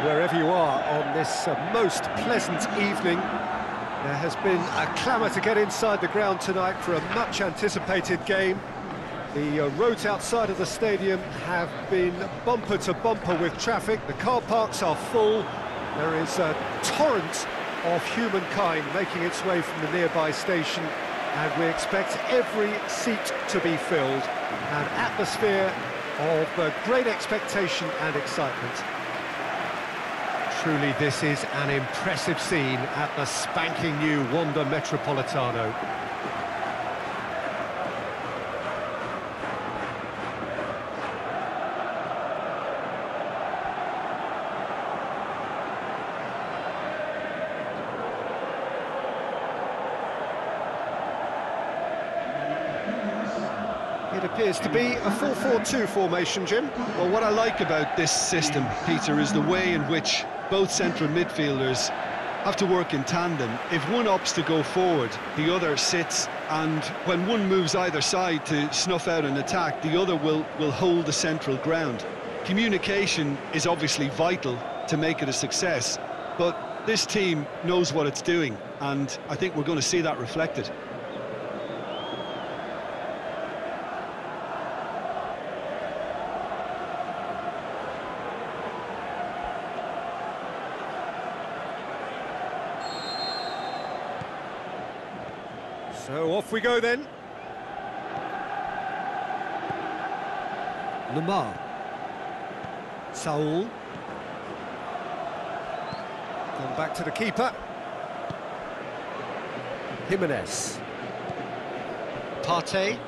wherever you are on this most pleasant evening. There has been a clamour to get inside the ground tonight for a much-anticipated game. The roads outside of the stadium have been bumper to bumper with traffic. The car parks are full. There is a torrent of humankind making its way from the nearby station, and we expect every seat to be filled. An atmosphere of great expectation and excitement. Truly, this is an impressive scene at the spanking new Wanda Metropolitano. It appears to be a 4-4-2 formation, Jim. Well, what I like about this system, Peter, is the way in which both central midfielders have to work in tandem. If one opts to go forward, the other sits, and when one moves either side to snuff out an attack, the other will hold the central ground. Communication is obviously vital to make it a success, but this team knows what it's doing, and I think we're going to see that reflected. So off we go then. Lamar. Saul. Gone back to the keeper. Jimenez. Partey.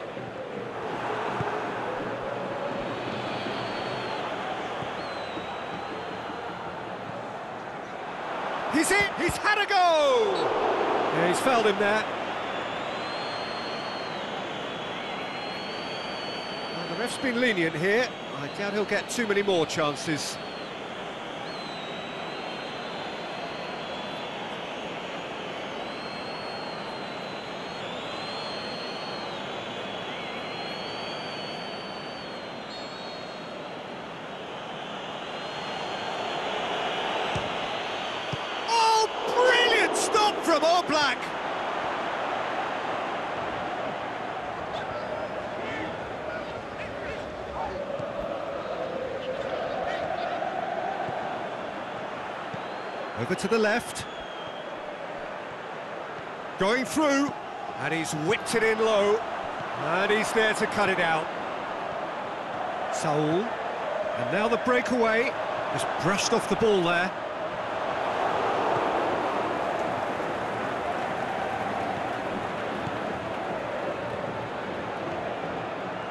He's in! He's had a go! Yeah, he's fouled him there. The ref's been lenient here. I doubt he'll get too many more chances. Oh, brilliant stop from Oblak! Over to the left. Going through. And he's whipped it in low. And he's there to cut it out. Saul. And now the breakaway. Just brushed off the ball there.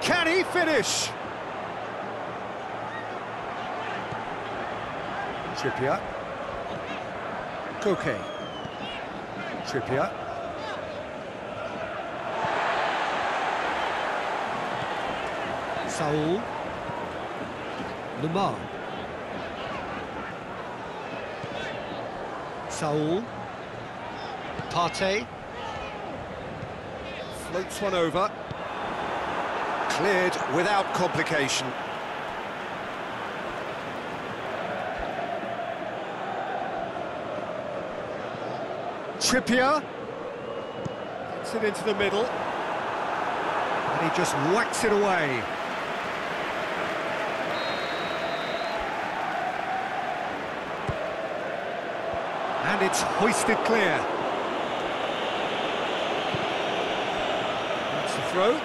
Can he finish? Trippier. Koke. Trippier. Saul. Lamar. Saul. Partey. Floats one over. Cleared without complication. Trippier gets it into the middle, and he just whacks it away. And it's hoisted clear. That's the throw.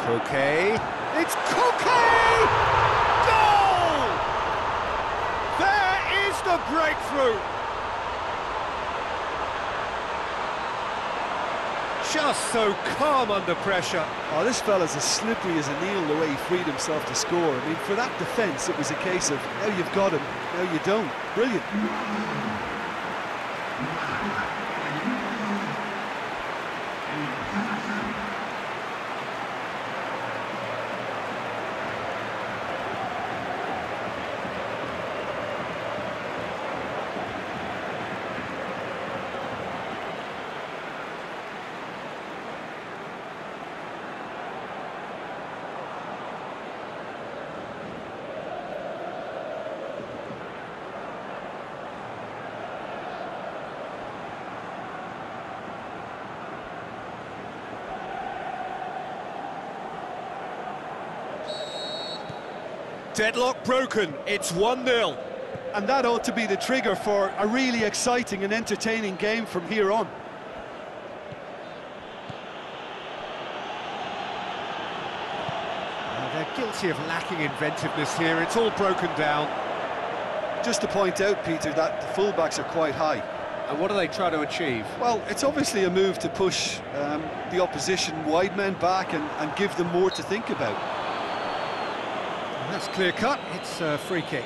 Koke, it's Koke! Goal! There is the breakthrough! Just so calm under pressure. Oh, this fella's as slippery as a needle the way he freed himself to score. I mean, for that defence, it was a case of, now you've got him, now you don't. Brilliant. Deadlock broken, it's 1-0. And that ought to be the trigger for a really exciting and entertaining game from here on. They're guilty of lacking inventiveness here, it's all broken down. Just to point out, Peter, that the fullbacks are quite high. And what do they try to achieve? Well, it's obviously a move to push the opposition wide men back and give them more to think about. And that's clear cut, it's a free kick.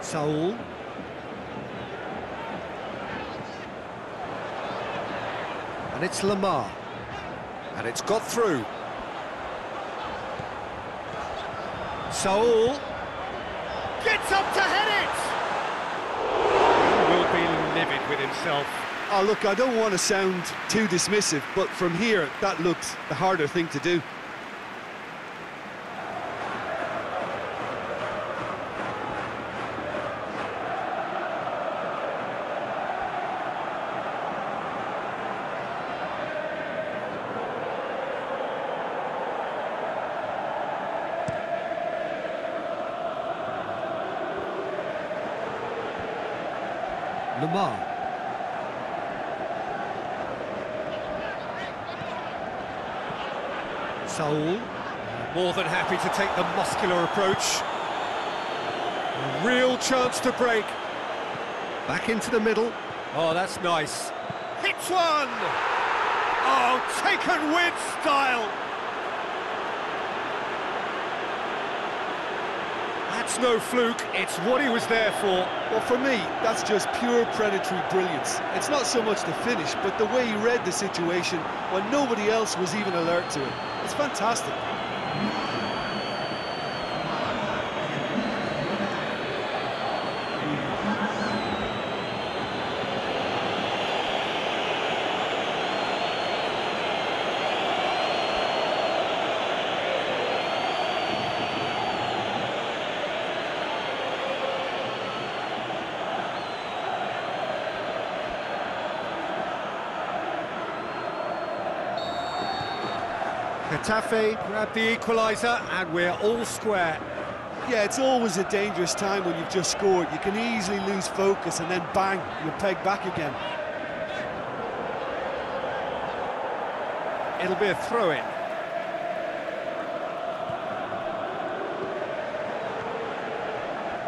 Saul. And it's Lamar. And it's got through. Saul. Gets up to head it! He will be livid with himself. Oh, look, I don't want to sound too dismissive, but from here, that looked the harder thing to do. Lamar. Saul, more than happy to take the muscular approach. A real chance to break. Back into the middle. Oh, that's nice. Hits one! Oh, taken with style! That's no fluke, it's what he was there for. Well, for me, that's just pure predatory brilliance. It's not so much the finish, but the way he read the situation when nobody else was even alert to it. It's fantastic. GETAFE grabbed the equaliser and we're all square. Yeah, it's always a dangerous time when you've just scored. You can easily lose focus and then bang, you're pegged back again. It'll be a throw-in.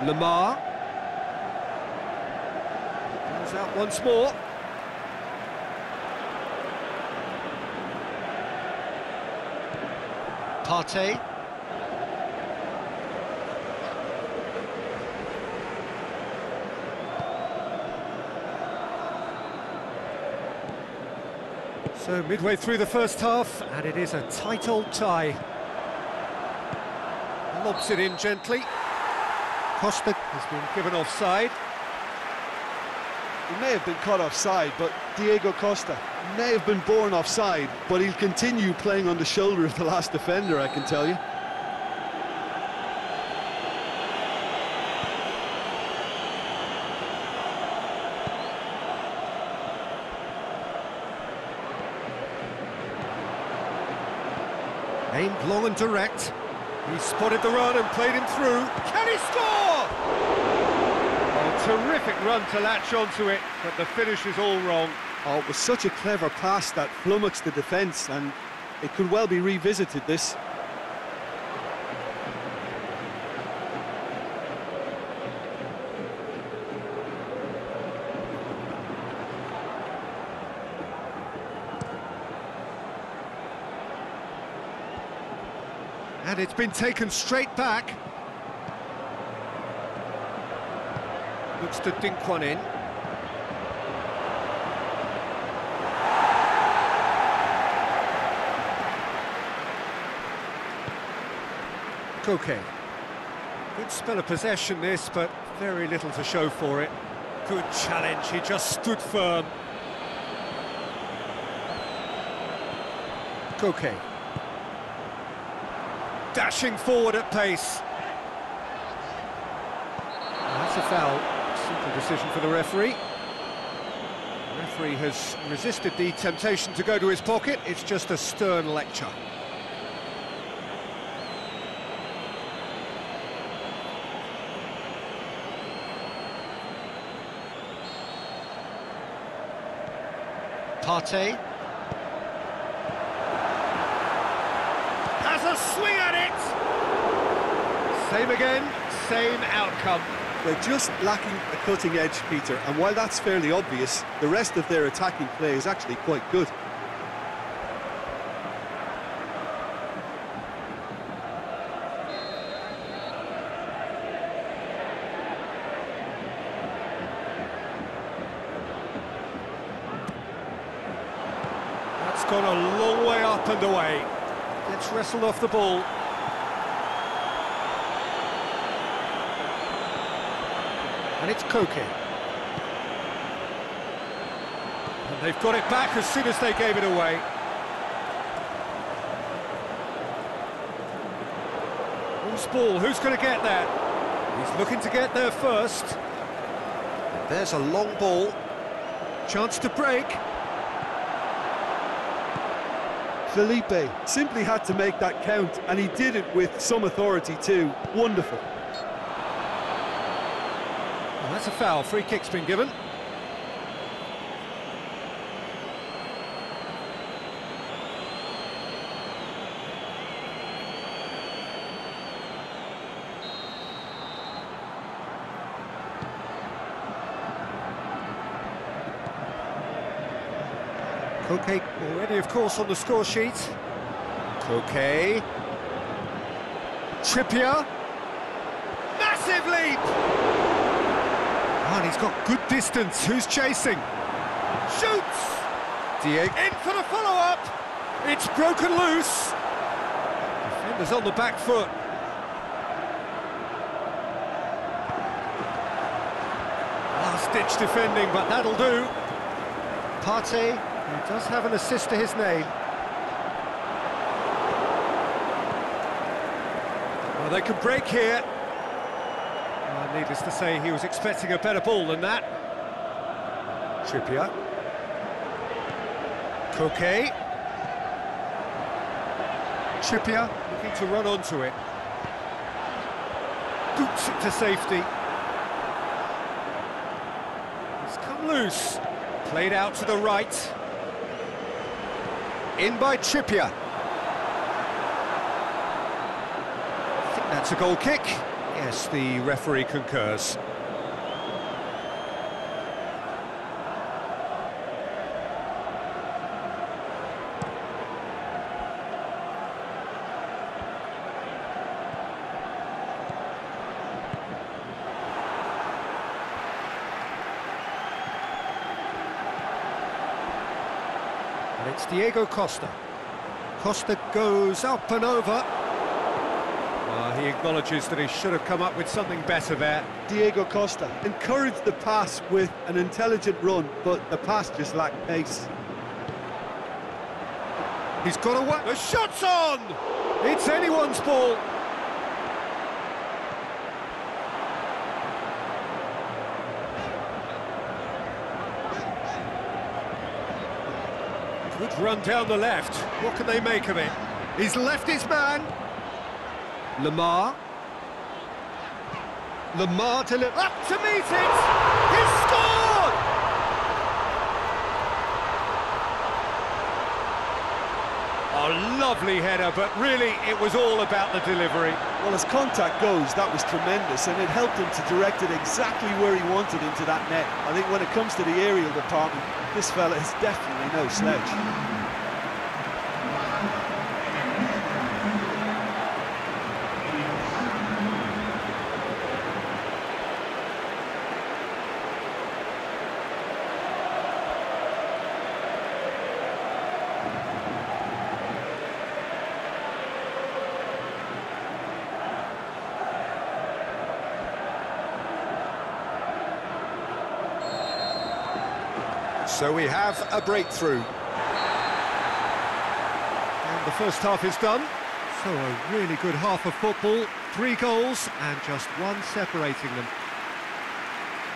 Lamar. Goes out once more. Partey. So midway through the first half, and it is a tight old tie. Lobs it in gently. Costa has been given offside. He may have been caught offside, but Diego Costa may have been born offside, but he'll continue playing on the shoulder of the last defender, I can tell you. Aimed long and direct. He spotted the run and played him through. Can he score? A terrific run to latch onto it, but the finish is all wrong. Oh, it was such a clever pass that flummoxed the defence, and it could well be revisited, this. And it's been taken straight back. Looks to dink one in. Koke. Good spell of possession this, but very little to show for it. Good challenge, he just stood firm. Koke. Dashing forward at pace. That's a foul. Simple decision for the referee. The referee has resisted the temptation to go to his pocket. It's just a stern lecture. Partey has a swing at it. Same again, same outcome. They're just lacking a cutting edge, Peter, and while that's fairly obvious, the rest of their attacking play is actually quite good. That's gone a long way up and away. Gets wrestled off the ball. And it's Koke. And they've got it back as soon as they gave it away. Who's ball? Who's going to get there? He's looking to get there first. And there's a long ball. Chance to break. Felipe simply had to make that count, and he did it with some authority too. Wonderful. Well, that's a foul. Free kick's been given. Koke already, of course, on the score sheet. Koke. Trippier. Massive leap! Oh, and he's got good distance. Who's chasing? Shoots! Diego in for the follow-up. It's broken loose. Defender's on the back foot. Last-ditch defending, but that'll do. Partey, who does have an assist to his name. Well, they can break here. Well, needless to say, he was expecting a better ball than that. Trippier. Koke. Trippier looking to run onto it. Boots it to safety. It's come loose. Played out to the right. In by Trippier. I think that's a goal kick. Yes, the referee concurs. And it's Diego Costa. Costa goes up and over. He acknowledges that he should have come up with something better there. Diego Costa encouraged the pass with an intelligent run, but the pass just lacked pace. He's got away. The shot's on! It's anyone's ball. Good run down the left. What can they make of it? He's left his man. Lamar to up to meet it! He's scored! A lovely header, but really it was all about the delivery. Well, as contact goes, that was tremendous, and it helped him to direct it exactly where he wanted into that net. I think when it comes to the aerial department, this fella is definitely no slouch. So we have a breakthrough. And the first half is done. So a really good half of football. 3 goals and just one separating them.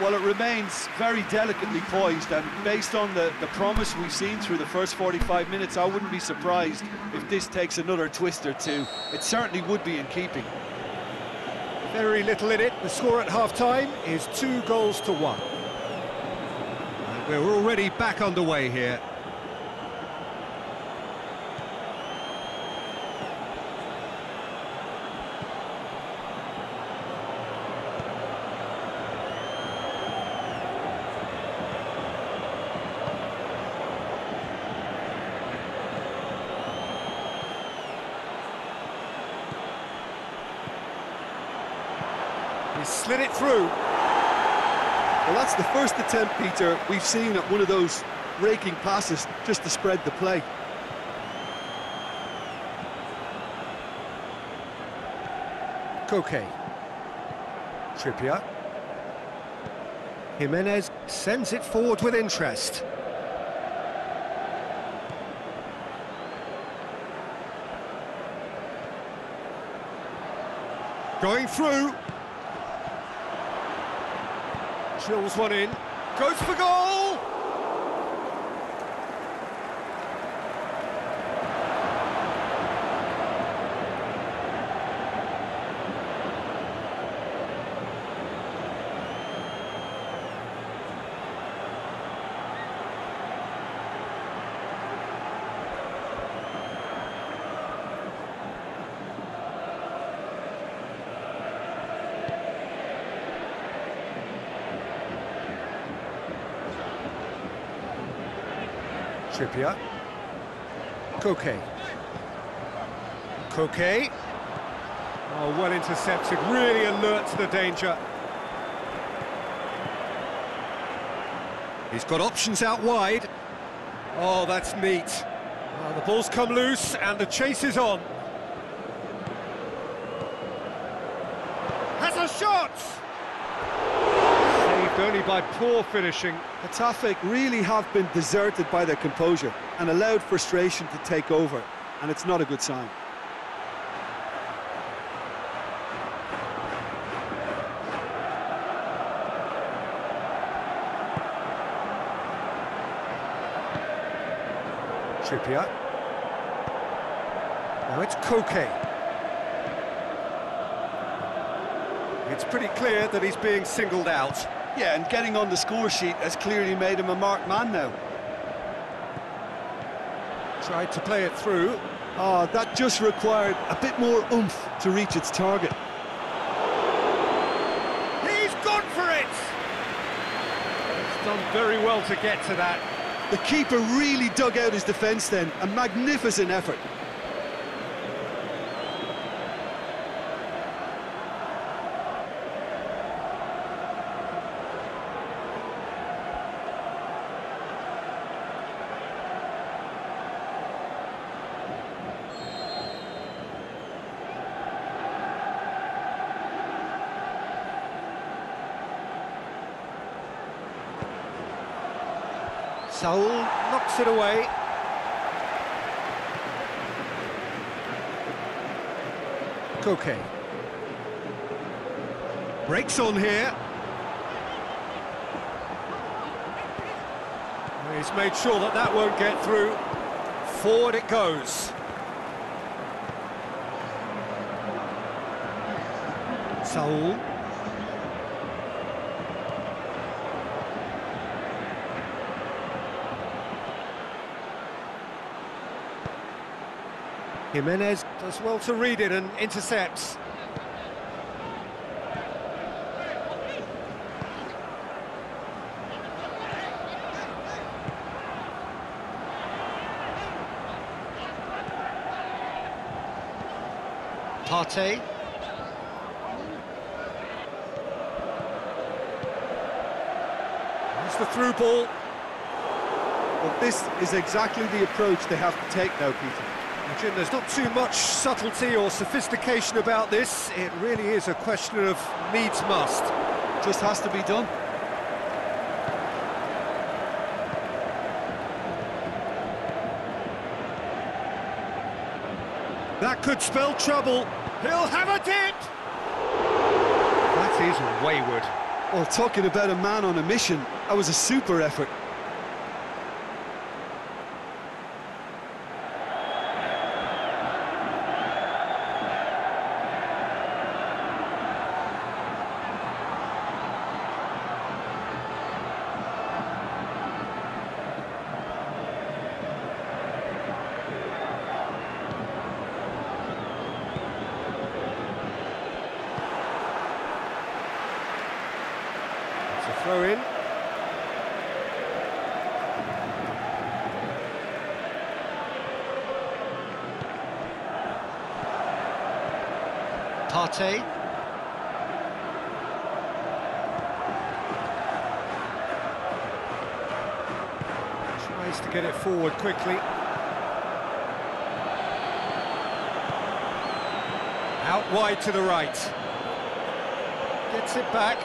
Well, it remains very delicately poised, and based on the promise we've seen through the first 45 minutes, I wouldn't be surprised if this takes another twist or two. It certainly would be in keeping. Very little in it. The score at half-time is 2-1. And we're already back underway here. He slid it through. Well, that's the first attempt, Peter, we've seen at one of those raking passes just to spread the play. Koke. Trippier. Jimenez sends it forward with interest. Going through. Drills one in. Goes for goal! Trippier. Koke. Koke. Oh, well intercepted, really alert to the danger. He's got options out wide. Oh, that's neat. Oh, the ball's come loose and the chase is on. Has a shot! Saved only by poor finishing. GETAFE really have been deserted by their composure and allowed frustration to take over, and it's not a good sign. Trippier. Now it's Koke. It's pretty clear that he's being singled out. Yeah, and getting on the score sheet has clearly made him a marked man now. Tried to play it through. Oh, that just required a bit more oomph to reach its target. He's gone for it! He's done very well to get to that. The keeper really dug out his defence then, a magnificent effort. Saul knocks it away. Koke. Breaks on here. He's made sure that that won't get through. Forward it goes. Saul. Jimenez does well to read it and intercepts. Partey. There's the through ball. Well, this is exactly the approach they have to take now, Peter. Jim, there's not too much subtlety or sophistication about this. It really is a question of needs must. Just has to be done. That could spell trouble. He'll have a dip! That is wayward. Well, talking about a man on a mission, that was a super effort. Throw in. Partey. Tries to get it forward quickly. Out wide to the right. Gets it back.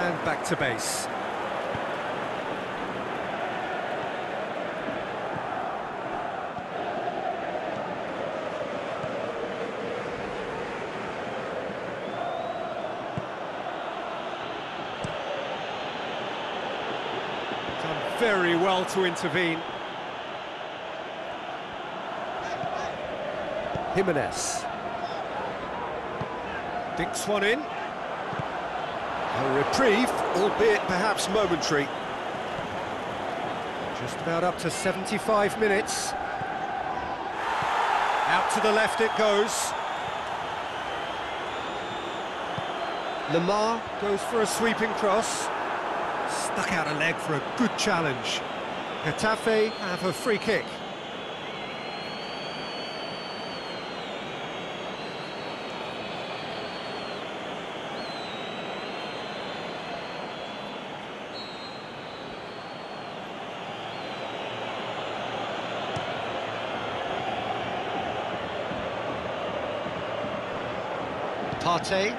And back to base. Done very well to intervene. Jimenez. Dinks one in. A reprieve, albeit perhaps momentary. Just about up to 75 minutes. Out to the left it goes. Lamar goes for a sweeping cross. Stuck out a leg for a good challenge. GETAFE have a free kick. Partey.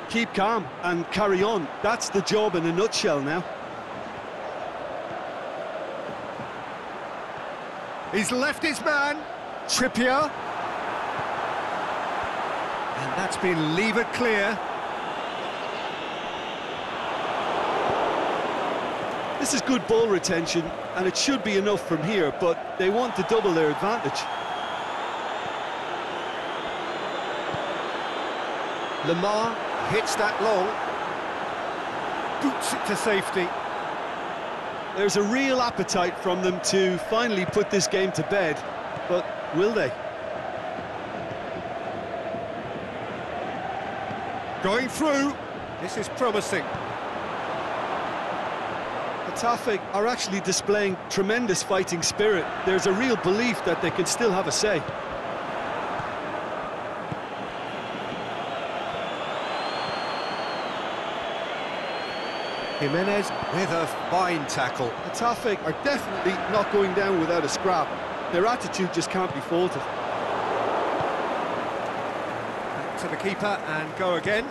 Keep calm and carry on. That's the job in a nutshell now. He's left his man. Trippier. And that's been levered clear. This is good ball retention, and it should be enough from here, but they want to double their advantage. Lamar hits that long. Boots it to safety. There's a real appetite from them to finally put this game to bed, but will they? Going through. This is promising. GETAFE are actually displaying tremendous fighting spirit. There's a real belief that they can still have a say. Jimenez with a fine tackle. GETAFE are definitely not going down without a scrap. Their attitude just can't be faulted. Back to the keeper and go again.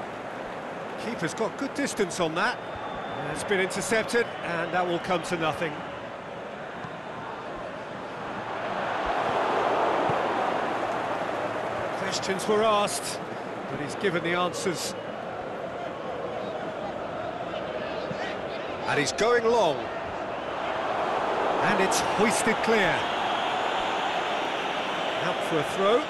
Keeper's got good distance on that. It's been intercepted, and that will come to nothing. Questions were asked, but he's given the answers. And he's going long. And it's hoisted clear. Out for a throw.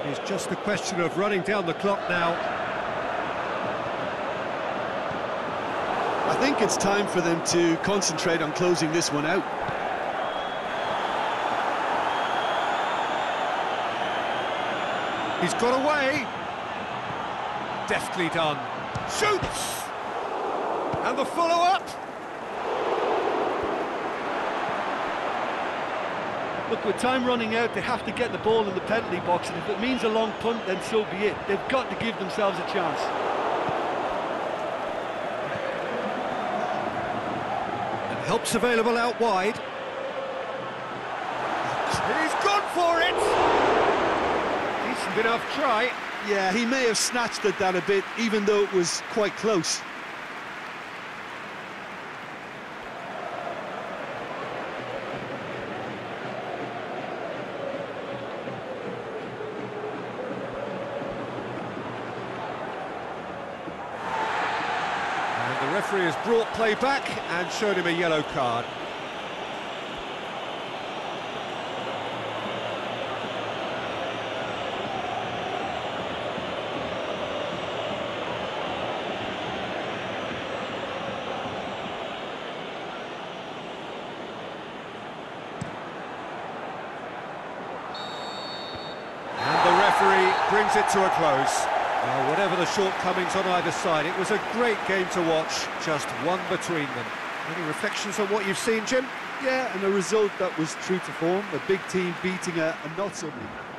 It is just a question of running down the clock now. I think it's time for them to concentrate on closing this one out. He's got away. Deftly done. Shoots! And the follow-up. Look, with time running out, they have to get the ball in the penalty box, and if it means a long punt, then so be it. They've got to give themselves a chance. Help's available out wide. He's gone for it! Decent enough try. Yeah, he may have snatched at that a bit, even though it was quite close. And the referee has brought play back and showed him a yellow card. Brings it to a close. Whatever the shortcomings on either side, it was a great game to watch, just one between them. Any reflections on what you've seen, Jim? Yeah, and a result that was true to form, a big team beating a not-so-big.